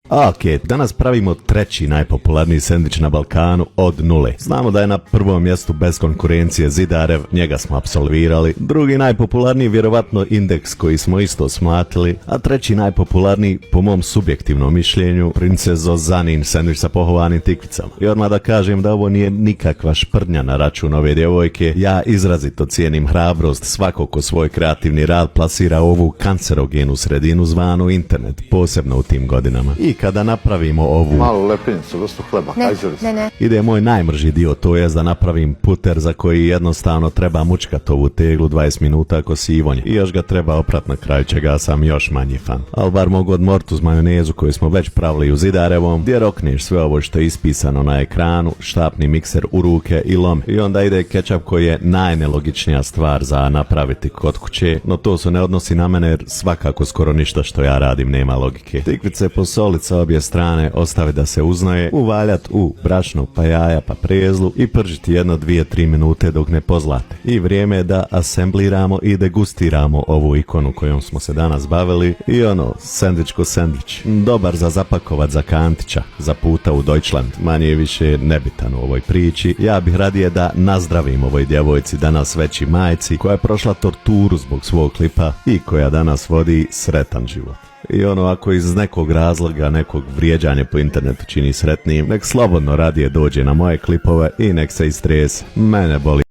Ok, danas pravimo treći najpopularniji sendvič na Balkanu od nule. Znamo da je na prvom mjestu bez konkurencije Zidarev, njega smo apsolvirali. Drugi najpopularniji vjerovatno Indeks koji smo isto smatili, a treći najpopularniji po mom subjektivnom mišljenju Princezo Zanin sendvič sa pohovanim tikvicama. I odmah da kažem da ovo nije nikakva šprdnja na račun ove djevojke, ja izrazito cijenim hrabrost svakog ko svoj kreativni rad plasira u ovu kancerogenu sredinu zvanu internet, posebno u tim godinama. I kada napravimo ovu malu lepinicu, vrstu hleba. Ne. ide moj najmrži dio, to je da napravim puter za koji jednostavno treba mučkat ovu teglu 20 minuta ako si Ivonje. I još ga treba oprat na kraju, čega sam još manji fan. Ali bar mogu odmoriti uz majonezu koju smo već pravili u Zidarevom, gdje rokneš sve ovo što je ispisano na ekranu, štapni mikser u ruke i lom. I onda ide kečap koji je najnelogičnija stvar za napraviti kod kuće, no to se ne odnosi na mene jer svakako skoro ništa što ja radim nema logike. Tikvice posolit sa obje strane, ostavi da se uznoje, uvaljat u brašno, pa jaja, pa prezlu i pržiti 1, 2, 3 minute dok ne pozlate. I vrijeme je da asembliramo i degustiramo ovu ikonu kojom smo se danas bavili i sendvič ko sendvič. Dobar za zapakovat za Kantića, za puta u Deutschland, manje više nebitan u ovoj priči. Ja bih radije da nazdravim ovoj djevojci danas veći majci koja je prošla torturu zbog svog klipa i koja danas vodi sretan život. I ako iz nekog razloga, nekog vrijeđanja po internetu čini sretnijim, nek slobodno radije dođe na moje klipove i nek se istrese. Mene boli.